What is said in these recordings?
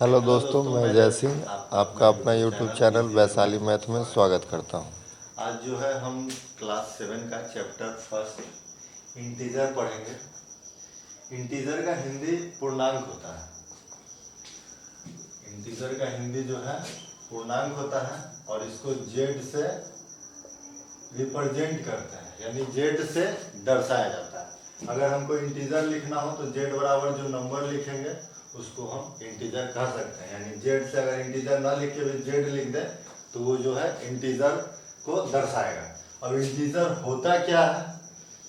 Hello दोस्तों, मैं जय सिंह आपका अपना YouTube YouTube channel easy Vaishali math math में स्वागत करता हूं। आज जो है हम क्लास 7 का चैप्टर फर्स्ट इंटीजर पढ़ेंगे। इंटीजर का हिंदी पूर्णांक होता है। इंटीजर का हिंदी जो है पूर्णांक होता है और इसको जेड से रिप्रेजेंट करते हैं, यानी जेड से दर्शाया जाता है। अगर हमको इंटीजर लिखना हो तो जेड बराबर जो नंबर लिखेंगे उसको हम इंटीजर कह सकते हैं। यानी जेड से अगर इंटीजर ना लिख के भी जेड लिख दे तो वो जो है इंटीजर को दर्शाएगा। अब इंटीजर होता क्या है,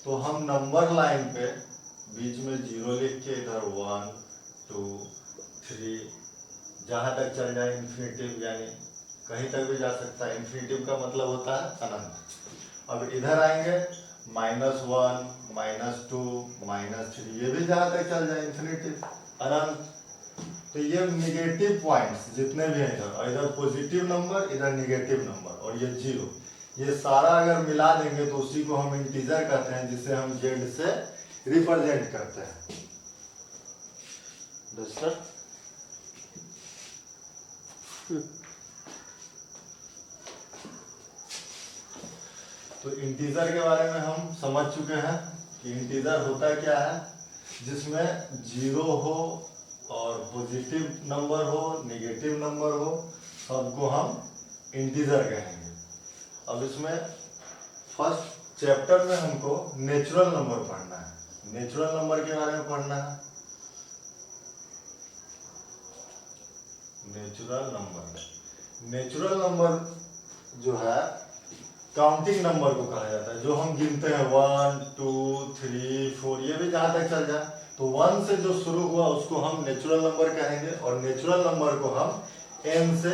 तो हम नंबर लाइन पे बीच में जीरो लिख के इधर 1 2 3 जहाँ तक चल जाए इन्फिनिटिव, यानी कहीं तक भी जा सकता है। इन्फिनिटिव का मतलब होता है अनंत। अब इधर आएंगे -1 -2 -3, ये भी जहाँ तक चल जाए इन्फिनिटिव अनंत। तो ये निगेटिव पॉइंट्स जितने भी हैं इधर, और इधर पॉजिटिव नंबर, इधर निगेटिव नंबर और ये जीरो, ये सारा अगर मिला देंगे तो उसी को हम इंटीजर कहते हैं, जिसे हम जेड से रिप्रेजेंट करते हैं। तो इंटीजर के बारे में हम समझ चुके हैं कि इंटीजर होता क्या है, जिसमें जीरो हो और पॉजिटिव नंबर हो, निगेटिव नंबर हो, सबको हम इंटीजर कहेंगे। अब इसमें फर्स्ट चैप्टर में हमको नेचुरल नंबर पढ़ना है। नेचुरल नंबर के बारे में पढ़ना है। नेचुरल नंबर जो है काउंटिंग नंबर को कहा जाता है, जो हम गिनते हैं 1 2 3 4, ये भी जहां तक चल जाए तो 1 से जो शुरू हुआ उसको हम नेचुरल नंबर कहेंगे। और नेचुरल नंबर को हम n से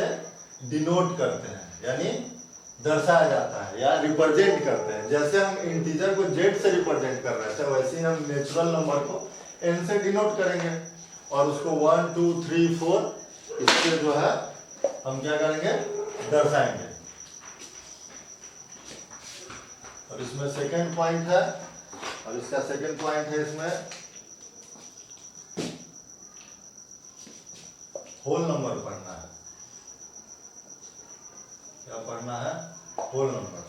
डिनोट करते हैं, यानी दर्शाया जाता है या रिप्रेजेंट करते हैं। जैसे हम इंटीजर को जेड से रिप्रेजेंट कर रहे थे, वैसे ही हम नेचुरल नंबर को n से डिनोट करेंगे और उसको 1 2 3 4 इससे जो है हम क्या करेंगे, दर्शाएंगे। और इसमें सेकंड पॉइंट है, और इसका सेकंड पॉइंट है इसमें होल नंबर पढ़ना है। क्या पढ़ना है? Whole number.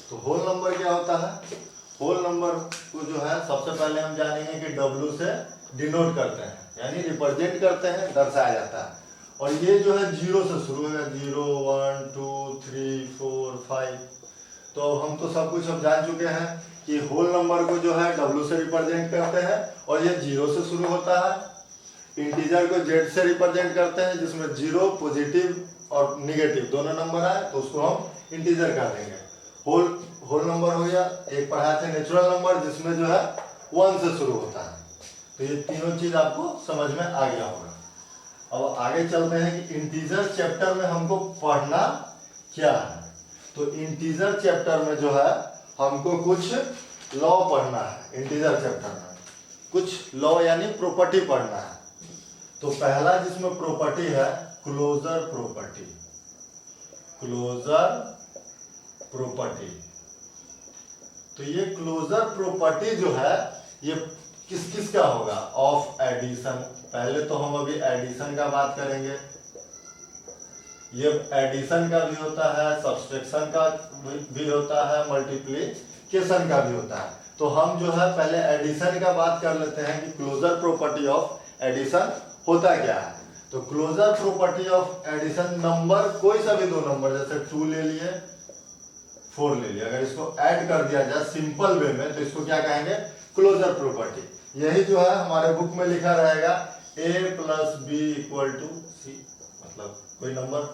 तो होल नंबर क्या होता है? होल नंबर को जो है सबसे पहले हम जानेंगे कि W से डिनोट करते हैं, यानी रिप्रेजेंट करते हैं, दर्शाया जाता है। और ये जो है जीरो से शुरू होगा, 0 1 2 3 4 5। तो हम तो सब कुछ अब जान चुके हैं कि होल नंबर को जो है W से रिप्रेजेंट करते हैं और ये जीरो से शुरू होता है। इंटीजर को जेड से रिप्रेजेंट करते हैं, जिसमें जीरो पॉजिटिव और निगेटिव दोनों नंबर आए तो उसको हम इंटीजर कर देंगे। होल नंबर हो गया। एक पढ़ाए थे नेचुरल नंबर, जिसमें जो है 1 से शुरू होता है। तो ये तीनों चीज आपको समझ में आ गया होगा। अब आगे चलते हैं कि इंटीजर चैप्टर में हमको पढ़ना क्या है। तो इंटीजर चैप्टर में जो है हमको कुछ लॉ पढ़ना है। इंटीजर चैप्टर में कुछ लॉ यानी प्रॉपर्टी पढ़ना है। तो पहला जिसमें प्रॉपर्टी है क्लोजर प्रॉपर्टी। Closure property. तो ये क्लोजर प्रॉपर्टी जो है ये किस किस का होगा? Of addition. पहले तो हम अभी एडिशन का बात करेंगे। ये एडिशन का भी होता है, सब्सट्रैक्शन का भी होता है, मल्टीप्लिकेशन का भी होता है। तो हम जो है पहले एडिशन का बात कर लेते हैं कि क्लोजर प्रॉपर्टी ऑफ एडिशन होता क्या है। तो closure property of addition, number कोई सा भी दो नंबर, जैसे 2 ले लिए 4 ले लिया, अगर इसको ऐड कर दिया जाए सिंपल वे में तो इसको क्या कहेंगे? Closure property. यही जो है हमारे बुक में लिखा रहेगा a + b = c। मतलब कोई नंबर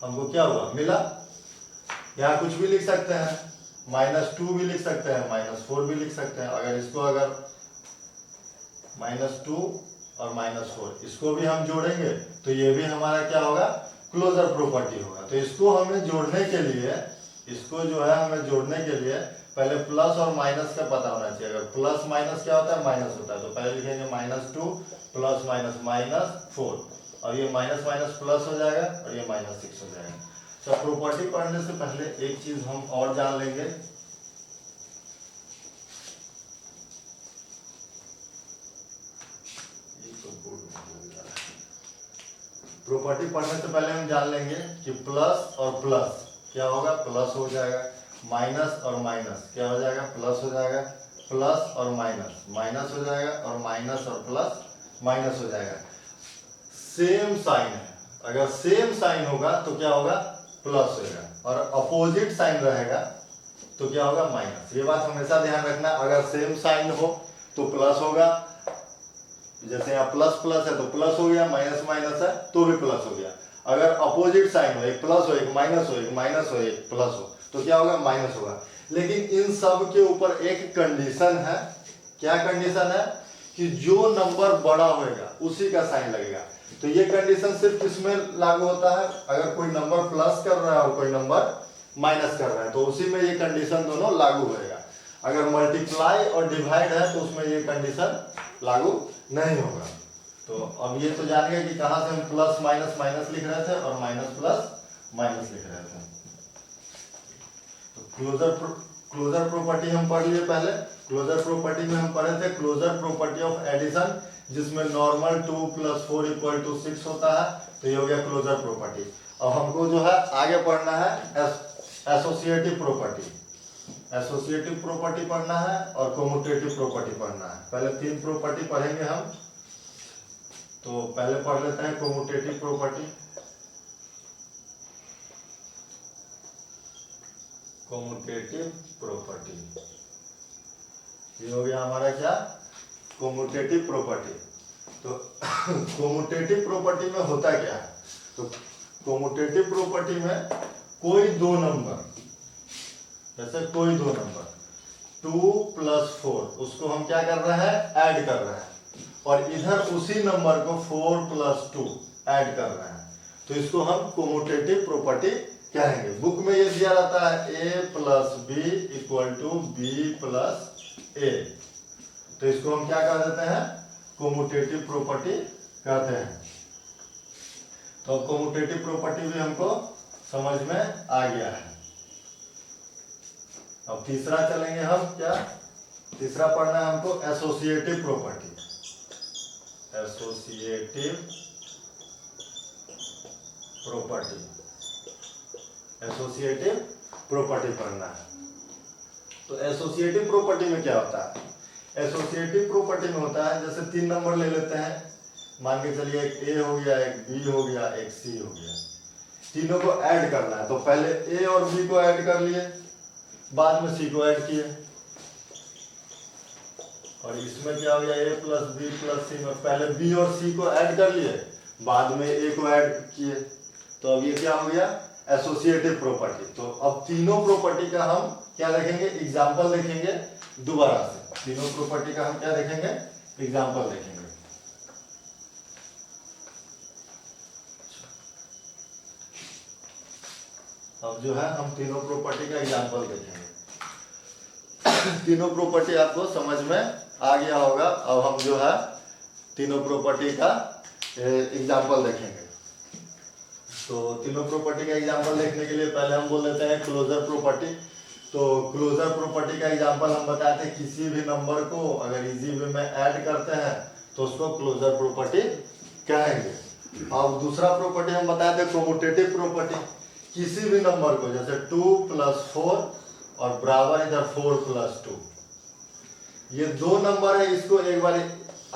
हमको क्या हुआ, मिला। यहाँ कुछ भी लिख सकते हैं, -2 भी लिख सकते हैं, -4 भी लिख सकते हैं। अगर इसको अगर -2 और -4 इसको भी हम जोड़ेंगे तो ये भी हमारा क्या होगा? क्लोजर प्रॉपर्टी होगा। तो इसको हमें जोड़ने के लिए, इसको जो है हमें जोड़ने के लिए पहले प्लस और माइनस का पता होना चाहिए। अगर प्लस माइनस क्या होता है? माइनस होता है। तो पहले लिखेंगे -2 प्लस माइनस -4, और ये माइनस माइनस प्लस हो जाएगा और ये -6 हो जाएगा। तो प्रॉपर्टी पढ़ने से पहले एक चीज हम और जान लेंगे। प्रॉपर्टी पढ़ने से पहले हम जान लेंगे कि प्लस और प्लस क्या होगा, प्लस हो जाएगा, माइनस और माइनस क्या हो जाएगा, प्लस हो जाएगा, प्लस और माइनस माइनस हो जाएगा, और माइनस और प्लस माइनस हो जाएगा। सेम साइन है, अगर सेम साइन होगा तो क्या होगा, प्लस होगा, और अपोजिट साइन रहेगा तो क्या होगा, माइनस। ये बात हमेशा ध्यान रखना, अगर सेम साइन हो तो प्लस होगा, जैसे यहाँ प्लस प्लस है तो प्लस हो गया, माइनस माइनस है तो भी प्लस हो गया। अगर अपोजिट साइन हो, एक प्लस हो, एक माइनस हो, एक माइनस हो, एक प्लस हो, तो क्या होगा, माइनस होगा। लेकिन इन सब के ऊपर एक कंडीशन है, क्या कंडीशन है, कि जो नंबर बड़ा होगा उसी का साइन लगेगा। तो ये कंडीशन सिर्फ किसमें लागू होता है, अगर कोई नंबर प्लस कर रहा है और कोई नंबर माइनस कर रहा है तो उसी में ये कंडीशन दोनों लागू होएगा। अगर मल्टीप्लाई और डिवाइड है तो उसमें ये कंडीशन लागू नहीं होगा। तो अब ये तो जान गए कि कहां से हम प्लस माइनस माइनस लिख रहे थे और माइनस प्लस माइनस लिख रहे थे। तो क्लोजर प्रॉपर्टी हम पढ़ लिए पहले। क्लोजर प्रॉपर्टी में हम पढ़े थे क्लोजर प्रॉपर्टी ऑफ एडिशन, जिसमें नॉर्मल 2 + 4 = 6 होता है, तो ये हो गया क्लोजर प्रॉपर्टी। अब हमको जो है आगे पढ़ना है एसोसिएटिव प्रॉपर्टी। एसोसिएटिव प्रॉपर्टी पढ़ना है और कम्यूटेटिव प्रॉपर्टी पढ़ना है। पहले 3 प्रॉपर्टी पढ़ेंगे हम, तो पहले पढ़ लेते हैं कम्यूटेटिव प्रॉपर्टी। कम्यूटेटिव प्रॉपर्टी, ये हो गया हमारा क्या, कम्यूटेटिव प्रॉपर्टी। तो कम्यूटेटिव प्रॉपर्टी में होता क्या है, तो कम्यूटेटिव प्रॉपर्टी में कोई दो नंबर, जैसे कोई दो नंबर 2 + 4, उसको हम क्या कर रहे हैं, ऐड कर रहे हैं, और इधर उसी नंबर को 4 + 2 ऐड कर रहे हैं, तो इसको हम कम्यूटेटिव प्रॉपर्टी कहेंगे। बुक में ये दिया रहता है a + b = b + a, तो इसको हम क्या कह देते हैं, कम्यूटेटिव प्रॉपर्टी कहते हैं। तो कम्यूटेटिव प्रॉपर्टी भी हमको समझ में आ गया है। अब तीसरा चलेंगे हम, क्या तीसरा पढ़ना है हमको, associative property. Associative property, associative property पढ़ना है। तो एसोसिएटिव प्रॉपर्टी में क्या होता है, एसोसिएटिव प्रॉपर्टी में होता है, जैसे 3 नंबर ले लेते हैं, मान के चलिए एक ए हो गया, एक बी हो गया, एक सी हो गया, तीनों को ऐड करना है। तो पहले ए और बी को ऐड कर लिए, बाद में सी को ऐड किए, और इसमें क्या हो गया, a + b + c में पहले b और c को ऐड कर लिए, बाद में a को ऐड किए, तो अब ये क्या हो गया, एसोसिएटिव प्रॉपर्टी। तो अब तीनों प्रॉपर्टी का हम क्या देखेंगे, एग्जाम्पल देखेंगे दोबारा से। तीनों प्रॉपर्टी का हम क्या देखेंगे, एग्जाम्पल देखेंगे। अब जो है हम तीनों प्रॉपर्टी का एग्जाम्पल देखेंगे। तीनों प्रॉपर्टी आपको समझ में आ गया होगा। अब हम जो है तीनों प्रॉपर्टी का एग्जाम्पल देखेंगे। तो तीनों प्रॉपर्टी का एग्जाम्पल देखने के लिए पहले हम बोल लेते हैं क्लोजर प्रॉपर्टी। तो क्लोजर प्रॉपर्टी का एग्जाम्पल हम बताए थे, किसी भी नंबर को अगर इजी वे में ऐड करते हैं तो उसको क्लोजर प्रॉपर्टी कहेंगे। अब दूसरा प्रॉपर्टी हम बताए थे कम्यूटेटिव प्रॉपर्टी, किसी भी नंबर को, जैसे 2 + 4 और बराबर इधर 4 + 2, ये दो नंबर है, इसको एक बार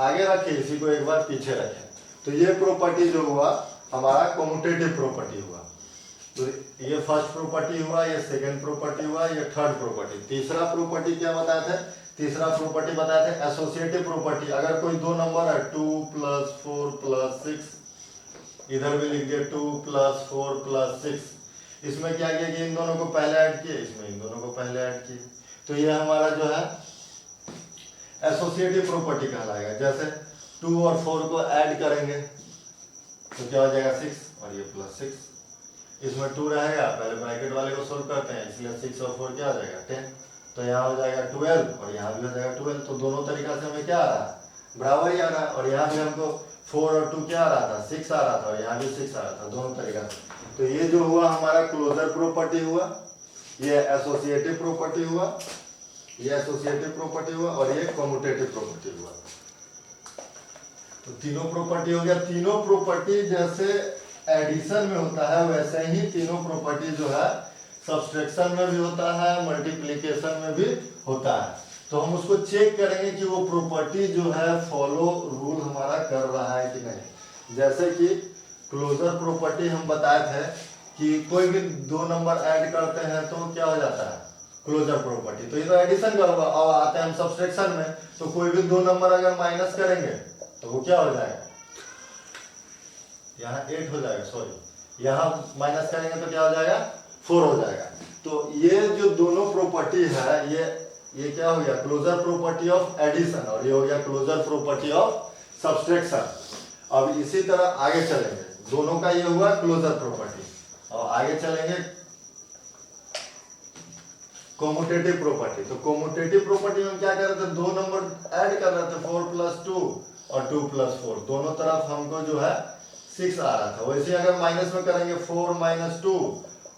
आगे रखें, इसी को एक बार पीछे रखें, तो ये प्रॉपर्टी जो हुआ हमारा कम्यूटेटिव प्रॉपर्टी हुआ। तो ये फर्स्ट प्रॉपर्टी हुआ, ये सेकंड प्रॉपर्टी हुआ, ये थर्ड प्रॉपर्टी। तीसरा प्रॉपर्टी क्या बताए थे, तीसरा प्रॉपर्टी बताए थे एसोसिएटिव प्रॉपर्टी। अगर कोई दो नंबर है 2 + 4 + 6, इधर भी लिख दिए 2 + 4 + 6, इसमें क्या किया कि इन दोनों को पहले ऐड किए, इसमें इन दोनों को पहले ऐड किए, तो ये हमारा जो है एसोसिएटिव प्रॉपर्टी कहलाएगा। जैसे 2 और 4 को ऐड करेंगे तो क्या हो जाएगा 6, और ये +6, इसमें 2 रहेगा, पहले ब्रैकेट वाले को सोल्व करते हैं, इसलिए 6 और 4 क्या हो जाएगा 10, तो यहाँ हो जाएगा 12 और यहाँ भी हो जाएगा 12। तो दोनों तरीका से हमें क्या आ रहा है, बराबर ही आ रहा है। और यहाँ भी हमको 4 और 2 क्या आ रहा था, 6 आ रहा था, और यहाँ भी 6 आ रहा था, दोनों तरीका से। तो ये जो हुआ हमारा क्लोजर प्रॉपर्टी हुआ, ये एसोसिएटिव प्रॉपर्टी हुआ, ये एसोसिएटिव प्रॉपर्टी हुआ, और ये कम्यूटेटिव प्रॉपर्टी हुआ। तो तीनों प्रॉपर्टी हो गया। तीनों प्रॉपर्टी जैसे एडिशन में होता है वैसे ही तीनों प्रॉपर्टी जो है सब्सट्रैक्शन में भी होता है, मल्टीप्लिकेशन में भी होता है। तो हम उसको चेक करेंगे कि वो प्रॉपर्टी जो है फॉलो रूल हमारा कर रहा है कि नहीं। जैसे कि क्लोजर प्रॉपर्टी हम बताए थे कि कोई भी दो नंबर ऐड करते हैं तो क्या हो जाता है, क्लोजर प्रॉपर्टी। तो ये तो एडिशन का होगा। अब आते हैं हम सब्सट्रैक्शन में, तो कोई भी दो नंबर अगर माइनस करेंगे तो वो क्या हो जाएगा, यहाँ 8 हो जाएगा, सॉरी यहाँ माइनस करेंगे तो क्या हो जाएगा, 4 हो जाएगा। तो ये जो दोनों प्रॉपर्टी है ये क्या हो गया, क्लोजर प्रॉपर्टी ऑफ एडिशन, और ये हो गया क्लोजर प्रॉपर्टी ऑफ सब्सट्रैक्शन। अब इसी तरह आगे चलेंगे, दोनों का ये हुआ क्लोजर प्रॉपर्टी। और आगे चलेंगे कॉम्यूटेटिव प्रॉपर्टी। तो कॉम्यूटेटिव प्रॉपर्टी में क्या कर रहे थे, दो नंबर ऐड कर रहे थे, 4 + 2 और 2 + 4, दोनों तरफ हमको जो है 6 आ रहा था। वैसे अगर माइनस में करेंगे 4 - 2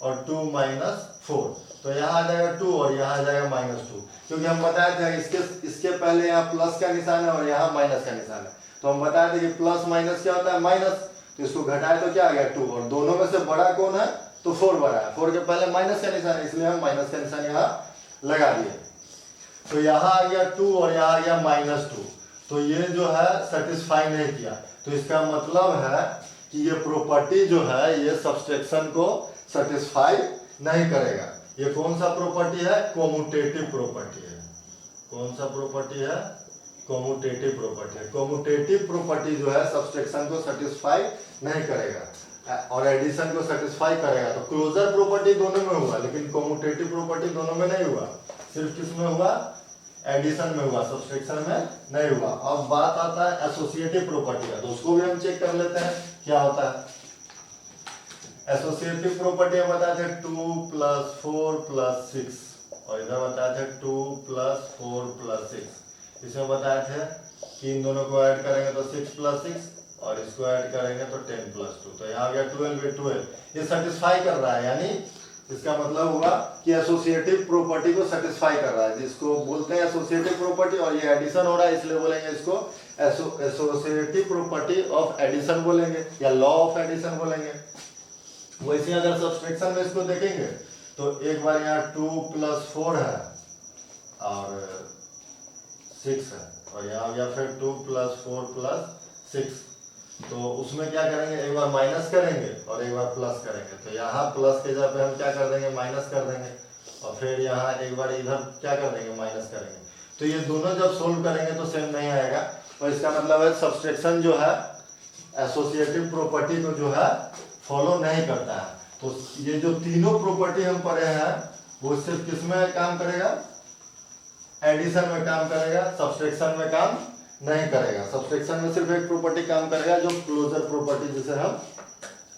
और 2 - 4, तो यहाँ आ जाएगा 2 और यहाँ आ जाएगा -2, क्योंकि हम बताए थे इसके पहले यहाँ प्लस का निशान है और यहाँ माइनस का निशान है। तो हम बताए थे कि प्लस माइनस क्या होता है, माइनस। तो इसको घटाए तो क्या आ गया 2, और दोनों में से बड़ा कौन है, तो 4 बड़ा है। 4 के पहले माइनस का निशान है, इसलिए हम माइनस का निशान यहाँ लगा दिए। तो यहाँ आ गया 2 और यहाँ आ गया -2। तो ये जो है सेटिस्फाई नहीं किया। तो इसका मतलब है कि ये प्रॉपर्टी जो है ये सब्सट्रैक्शन को सेटिस्फाई नहीं करेगा। ये कौन सा प्रॉपर्टी है, कॉम्यूटेटिव प्रॉपर्टी है। कौन सा प्रॉपर्टी है, कॉम्यूटेटिव प्रॉपर्टी है। कॉम्यूटेटिव प्रॉपर्टी जो है सब्सट्रैक्शन को सेटिस्फाई नहीं करेगा और एडिशन को सेटिस्फाई करेगा। तो क्लोजर प्रॉपर्टी दोनों में हुआ, लेकिन कॉम्यूटेटिव प्रॉपर्टी दोनों में नहीं हुआ, सिर्फ किस में हुआ, एडिशन में हुआ, सब्सट्रैक्शन में नहीं हुआ। अब बात आता है एसोसिएटिव प्रॉपर्टी का, तो उसको भी हम चेक कर लेते हैं क्या होता है। एसोसिएटिव प्रॉपर्टी हम बताए थे 2 + 4 + 6, और इधर बताए थे 2 + 4 + 6। इसमें बताए थे कि इन दोनों को ऐड करेंगे तो 6 + 6 और इसको ऐड करेंगे तो 10 + 2, तो यहाँ आ गया 12/12। ये सेटिस्फाई कर रहा है, यानी इसका मतलब हुआ कि एसोसिएटिव प्रॉपर्टी को सेटिस्फाई कर रहा है, जिसको बोलते हैं एसोसिएटिव प्रॉपर्टी। और ये एडिशन हो रहा है, इसलिए बोलेंगे इसको एसोसिएटिव प्रॉपर्टी ऑफ एडिशन बोलेंगे, या लॉ ऑफ एडिशन बोलेंगे। वैसे अगर सब्सट्रैक्शन में इसको देखेंगे तो एक बार यहाँ 2 + 4 है और 6 है, और यहाँ गया फिर 2 + 4 + 6। तो उसमें क्या करेंगे, एक बार माइनस करेंगे और एक बार प्लस करेंगे। तो यहाँ प्लस के जगह पे हम क्या कर देंगे, माइनस कर देंगे, और फिर यहाँ एक बार इधर क्या कर देंगे, माइनस करेंगे। तो ये दोनों जब सोल्व करेंगे तो सेम नहीं आएगा। और इसका मतलब है सब्सट्रैक्शन जो है एसोसिएटिव प्रॉपर्टी को जो है फॉलो नहीं करता है। तो ये जो तीनों प्रॉपर्टी हम पढ़े हैं वो सिर्फ किस में काम करेगा, एडिशन में काम करेगा, सब्सट्रैक्शन में काम नहीं करेगा। सब्सट्रैक्शन में सिर्फ एक प्रॉपर्टी काम करेगा जो क्लोजर प्रॉपर्टी जिसे हम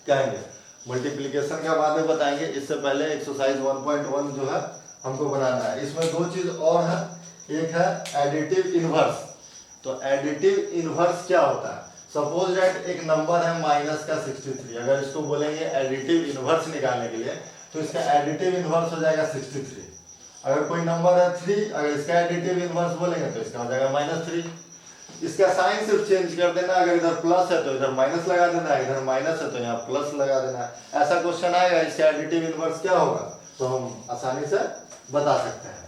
कहेंगे। मल्टीप्लिकेशन का बाद में बताएंगे, इससे पहले एक्सरसाइज 1.1 जो है हमको बनाना है। इसमें दो चीज और है, एक है एडिटिव इनवर्स। तो एडिटिव इनवर्स क्या होता है, सपोज दैट एक नंबर है -63, अगर इसको बोलेंगे एडिटिव इनवर्स निकालने के लिए तो इसका एडिटिव इनवर्स हो जाएगा 63। अगर कोई नंबर है 3, अगर इसका एडिटिव इनवर्स बोलेंगे तो इसका हो जाएगा -3। इसका साइन सिर्फ चेंज कर देना, अगर इधर प्लस है तो इधर माइनस लगा देना, इधर माइनस है तो यहाँ प्लस लगा देना। ऐसा क्वेश्चन आएगा इसका एडिटिव इनवर्स क्या होगा, तो हम आसानी से बता सकते हैं।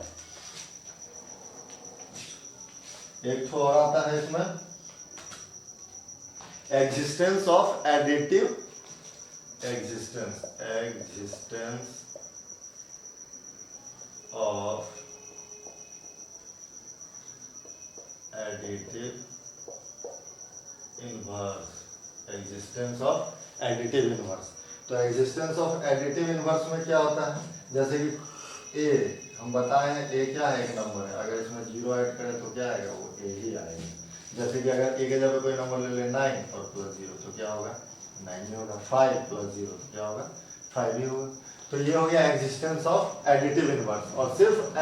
एक तो और आता है इसमें existence of additive, existence of additive inverse, existence of additive inverse. तो एग्जिस्टेंस ऑफ एडिटिव इनवर्स में क्या होता है, जैसे कि ए हम बताए हैं, ए क्या है, एक नंबर है, अगर इसमें 0 ऐड करें तो क्या आएगा, वो ए ही आएगा। जैसे कि अगर ए के जगह कोई नंबर ले ले 9 और +0 तो क्या होगा, 9 ही होगा। 5 + 0 तो क्या होगा, 5 ही होगा। तो ये हो गया एग्जिस्टेंस ऑफ एडिटिव इनवर्स। और सिर्फ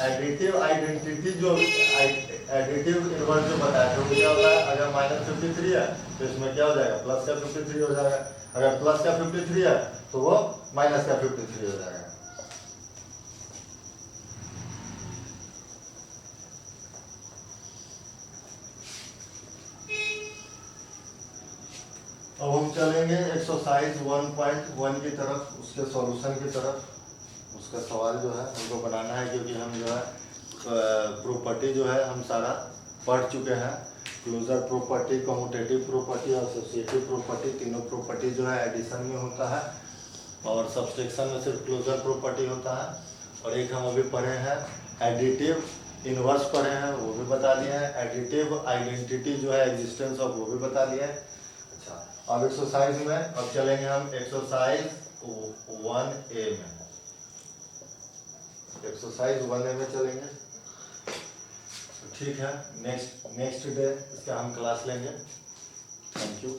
एडिटिव आइडेंटिटी जो एडिटिव इनवर्स जो बताया तो क्या होता है, अगर -53 है तो इसमें क्या हो जाएगा, प्लस का 53 हो जाएगा। अगर प्लस का 53 है तो वो माइनस का 53 हो जाएगा। अब हम चलेंगे एक्सरसाइज 1.1 की तरफ, उसके सॉल्यूशन की तरफ। उसका सवाल जो है हमको बनाना है, क्योंकि हम जो है प्रॉपर्टी जो है हम सारा पढ़ चुके हैं। क्लोजर प्रॉपर्टी, कम्यूटेटिव प्रॉपर्टी और एसोसिएटिव प्रॉपर्टी, तीनों प्रॉपर्टी जो है एडिशन में होता है, और सब्सट्रैक्शन में सिर्फ क्लोजर प्रॉपर्टी होता है। और एक हम अभी पढ़े हैं एडिटिव इनवर्स पढ़े हैं, वो भी बता दिए हैं। एडिटिव आइडेंटिटी जो है एग्जिस्टेंस ऑफ, वो भी बता दिए हैं। अच्छा, अब एक्सरसाइज में अब चलेंगे हम एक्सरसाइज 1A में। एक्सरसाइज 1A में चलेंगे, ठीक है। नेक्स्ट डे इसका हम क्लास लेंगे। Thank you.